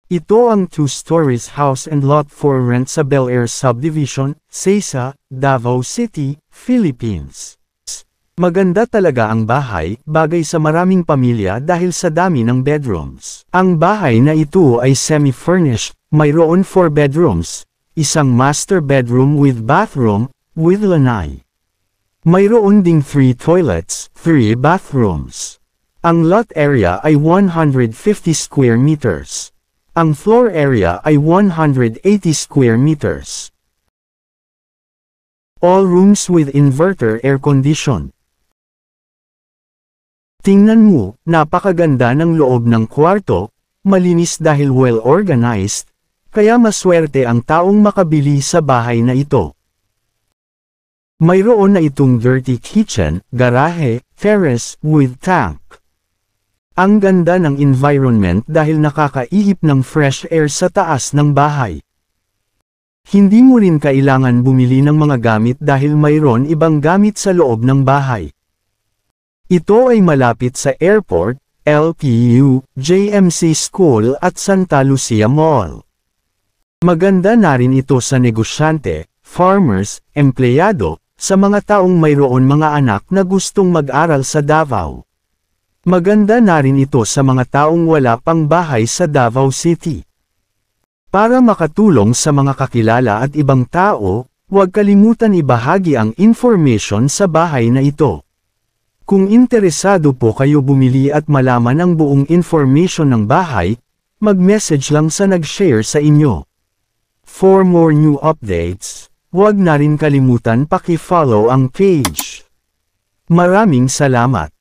Ito ang 2 stories house and lot for rent sa Bel Air Subdivision, Sesa, Davao City, Philippines. Maganda talaga ang bahay, bagay sa maraming pamilya dahil sa dami ng bedrooms. Ang bahay na ito ay semi-furnished, mayroon 4 bedrooms, isang master bedroom with bathroom, with lanai. Mayroon ding 3 toilets, 3 bathrooms. Ang lot area ay 150 square meters. Ang floor area ay 180 square meters. All rooms with inverter air condition. Tingnan mo, napakaganda ng loob ng kwarto, malinis dahil well organized, kaya maswerte ang taong makabili sa bahay na ito. Mayroon na itong dirty kitchen, garahe, terrace, with tank. Ang ganda ng environment dahil nakakaihip ng fresh air sa taas ng bahay. Hindi mo rin kailangan bumili ng mga gamit dahil mayroon ibang gamit sa loob ng bahay. Ito ay malapit sa airport, LPU, JMC School at Santa Lucia Mall. Maganda na rin ito sa negosyante, farmers, empleyado, sa mga taong mayroon mga anak na gustong mag-aral sa Davao. Maganda na rin ito sa mga taong wala pang bahay sa Davao City. Para makatulong sa mga kakilala at ibang tao, huwag kalimutan ibahagi ang information sa bahay na ito. Kung interesado po kayo bumili at malaman ang buong information ng bahay, mag-message lang sa nag-share sa inyo. For more new updates, huwag na rin kalimutan paki-follow ang page. Maraming salamat.